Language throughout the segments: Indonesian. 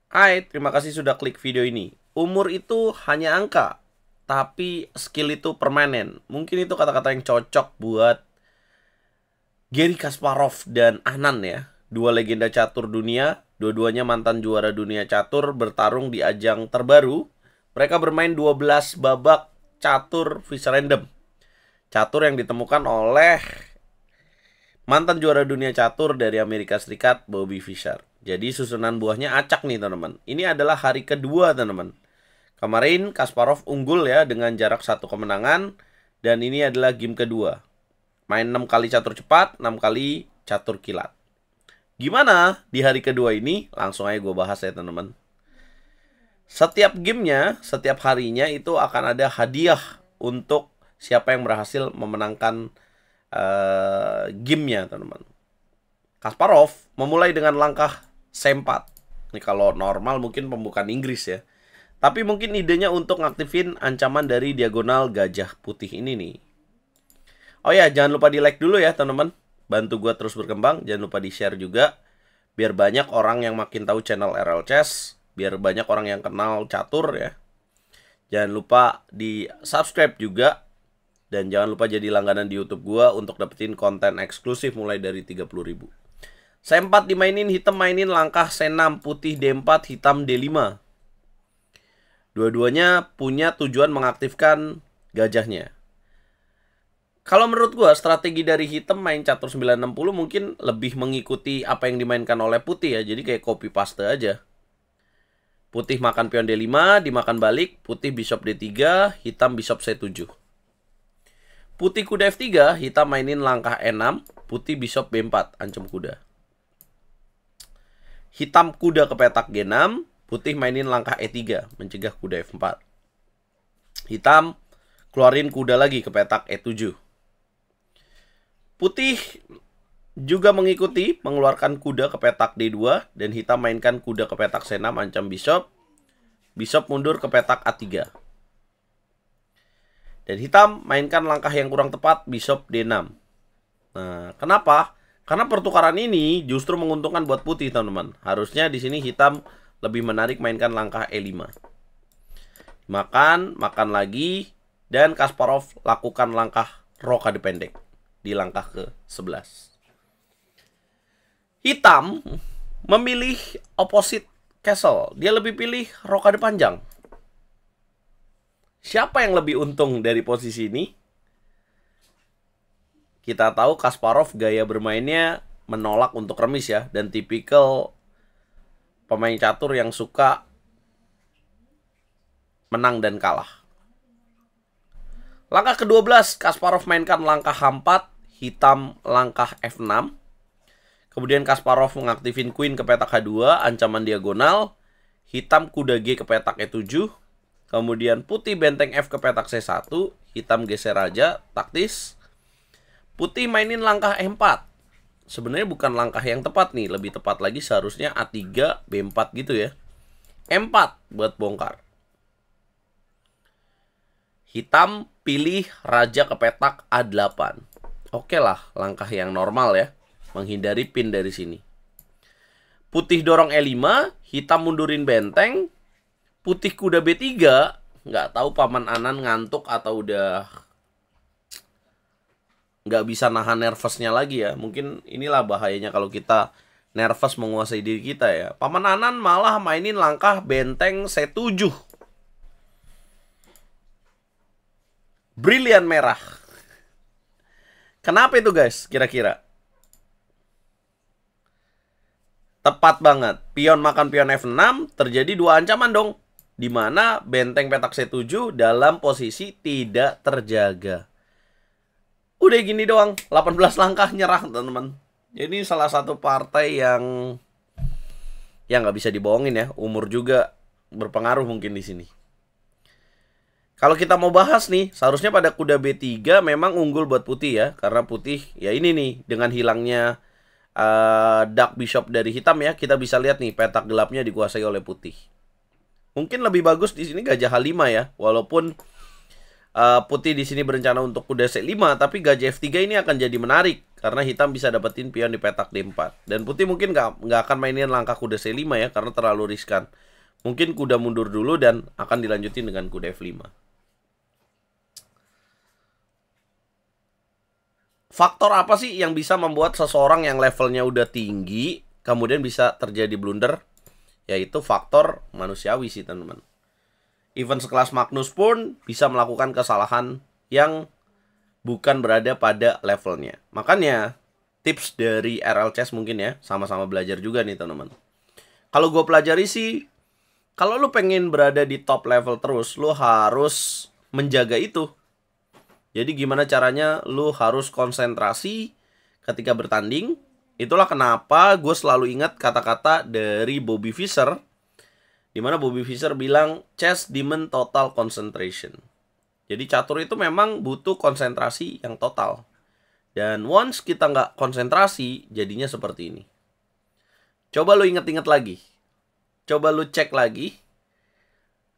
Hai, terima kasih sudah klik video ini. Umur itu hanya angka, tapi skill itu permanen. Mungkin itu kata-kata yang cocok buat Garry Kasparov dan Anand ya. Dua legenda catur dunia, dua-duanya mantan juara dunia catur bertarung di ajang terbaru. Mereka bermain 12 babak catur visa random. Catur yang ditemukan oleh mantan juara dunia catur dari Amerika Serikat, Bobby Fischer. Jadi susunan buahnya acak nih teman-teman. Ini adalah hari kedua teman-teman. Kemarin Kasparov unggul ya dengan jarak 1 kemenangan. Dan ini adalah game kedua. Main 6 kali catur cepat, 6 kali catur kilat. Gimana di hari kedua ini? Langsung aja gue bahas ya teman-teman. Setiap gamenya, setiap harinya itu akan ada hadiah untuk siapa yang berhasil memenangkan gamenya teman-teman. Kasparov memulai dengan langkah C4. Ini kalau normal mungkin pembukaan Inggris ya. Tapi mungkin idenya untuk ngaktifin ancaman dari diagonal gajah putih ini nih. Oh ya, jangan lupa di like dulu ya teman-teman. Bantu gue terus berkembang. Jangan lupa di share juga. Biar banyak orang yang makin tahu channel RL Chess. Biar banyak orang yang kenal catur ya. Jangan lupa di subscribe juga. Dan jangan lupa jadi langganan di YouTube gua untuk dapetin konten eksklusif mulai dari 30.000. C4 dimainin, hitam mainin langkah C6, putih D4, hitam D5. Dua-duanya punya tujuan mengaktifkan gajahnya. Kalau menurut gua strategi dari hitam main catur 960 mungkin lebih mengikuti apa yang dimainkan oleh putih ya. Jadi kayak copy paste aja. Putih makan pion D5, dimakan balik, putih bishop D3, hitam bishop C7. Putih kuda F3, hitam mainin langkah E6, putih bishop B4, ancam kuda. Hitam kuda ke petak G6, putih mainin langkah E3, mencegah kuda F4. Hitam keluarin kuda lagi ke petak E7. Putih juga mengikuti, mengeluarkan kuda ke petak D2, dan hitam mainkan kuda ke petak C6, ancam bishop. Bishop mundur ke petak A3. Dan hitam mainkan langkah yang kurang tepat, bishop D6. Nah, kenapa? Karena pertukaran ini justru menguntungkan buat putih, teman-teman. Harusnya di sini hitam lebih menarik mainkan langkah E5. Makan lagi, dan Kasparov lakukan langkah rokade pendek di langkah ke-11. Hitam memilih opposite castle. Dia lebih pilih rokade panjang. Siapa yang lebih untung dari posisi ini? Kita tahu Kasparov gaya bermainnya menolak untuk remis ya. Dan tipikal pemain catur yang suka menang dan kalah. Langkah ke-12, Kasparov mainkan langkah H4, hitam langkah F6. Kemudian Kasparov mengaktifin queen ke petak H2, ancaman diagonal. Hitam kuda G ke petak E7. Kemudian putih benteng F ke petak C1, hitam geser raja, taktis. Putih mainin langkah E4. Sebenarnya bukan langkah yang tepat nih, lebih tepat lagi seharusnya A3, B4 gitu ya. E4 buat bongkar. Hitam pilih raja ke petak A8. Oke lah, langkah yang normal ya, menghindari pin dari sini. Putih dorong E5, hitam mundurin benteng. Putih kuda B3, nggak tahu Paman Anand ngantuk atau udah nggak bisa nahan nervousnya lagi ya. Mungkin inilah bahayanya kalau kita nervous menguasai diri kita ya. Paman Anand malah mainin langkah benteng C7. Brilian merah. Kenapa itu guys kira-kira? Tepat banget. Pion makan pion F6, terjadi dua ancaman dong. Di mana benteng petak C7 dalam posisi tidak terjaga. Udah gini doang, 18 langkah nyerah teman-teman. Jadi salah satu partai yang nggak bisa dibohongin ya. Umur juga berpengaruh mungkin di sini. Kalau kita mau bahas nih, seharusnya pada kuda B3 memang unggul buat putih ya. Karena putih ya ini nih, dengan hilangnya dark bishop dari hitam ya, kita bisa lihat nih petak gelapnya dikuasai oleh putih. Mungkin lebih bagus di sini gajah H5 ya, walaupun putih di sini berencana untuk kuda C5, tapi gajah F3 ini akan jadi menarik karena hitam bisa dapetin pion di petak D4. Dan putih mungkin nggak akan mainin langkah kuda C5 ya, karena terlalu riskan. Mungkin kuda mundur dulu dan akan dilanjutin dengan kuda F5. Faktor apa sih yang bisa membuat seseorang yang levelnya udah tinggi kemudian bisa terjadi blunder? Yaitu faktor manusiawi sih teman-teman. Even sekelas Magnus pun bisa melakukan kesalahan yang bukan berada pada levelnya. Makanya tips dari RL Chess mungkin ya, sama-sama belajar juga nih teman-teman. Kalau gue pelajari sih, kalau lu pengen berada di top level terus, lu harus menjaga itu. Jadi gimana caranya lu harus konsentrasi ketika bertanding. Itulah kenapa gue selalu ingat kata-kata dari Bobby Fischer, dimana Bobby Fischer bilang, chess demand total concentration. Jadi catur itu memang butuh konsentrasi yang total. Dan once kita nggak konsentrasi, jadinya seperti ini. Coba lu inget-inget lagi. Coba lu cek lagi.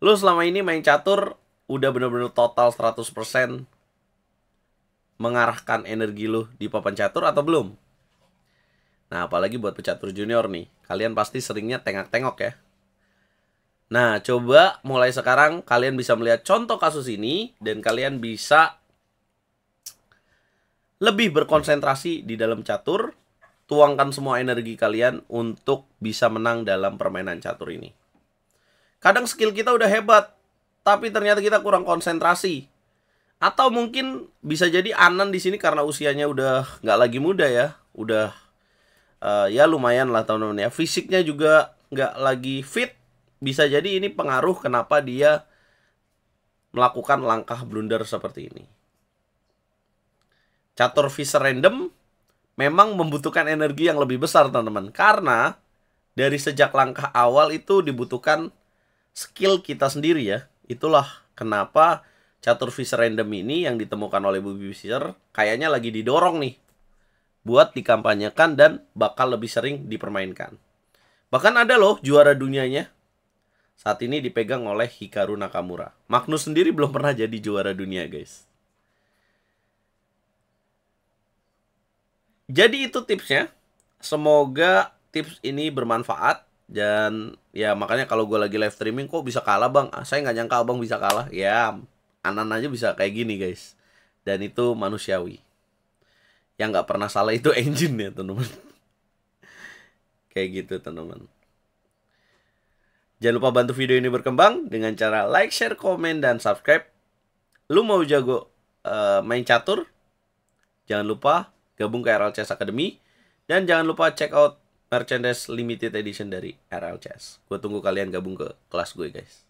Lu selama ini main catur udah bener-bener total 100% mengarahkan energi lu di papan catur atau belum? Nah, apalagi buat pecatur junior nih. Kalian pasti seringnya tengok-tengok ya. Nah, coba mulai sekarang kalian bisa melihat contoh kasus ini dan kalian bisa lebih berkonsentrasi di dalam catur. Tuangkan semua energi kalian untuk bisa menang dalam permainan catur ini. Kadang skill kita udah hebat, tapi ternyata kita kurang konsentrasi. Atau mungkin bisa jadi Anan di sini karena usianya udah nggak lagi muda ya, udah ya lumayan lah teman-teman ya. Fisiknya juga nggak lagi fit. Bisa jadi ini pengaruh kenapa dia melakukan langkah blunder seperti ini. Catur Fischer random memang membutuhkan energi yang lebih besar teman-teman. Karena dari sejak langkah awal itu dibutuhkan skill kita sendiri ya. Itulah kenapa catur Fischer random ini yang ditemukan oleh Bobby Fischer kayaknya lagi didorong nih buat dikampanyekan dan bakal lebih sering dipermainkan. Bahkan ada loh juara dunianya. Saat ini dipegang oleh Hikaru Nakamura. Magnus sendiri belum pernah jadi juara dunia guys. Jadi itu tipsnya. Semoga tips ini bermanfaat. Dan ya makanya kalau gue lagi live streaming kok bisa kalah bang. Saya nggak nyangka abang bisa kalah. Ya Anan aja bisa kayak gini guys. Dan itu manusiawi. Yang nggak pernah salah itu engine ya teman-teman. Kayak gitu teman-teman. Jangan lupa bantu video ini berkembang dengan cara like, share, komen, dan subscribe. Lu mau jago main catur? Jangan lupa gabung ke RL Chess Academy. Dan jangan lupa check out merchandise limited edition dari RL Chess. Gue tunggu kalian gabung ke kelas gue guys.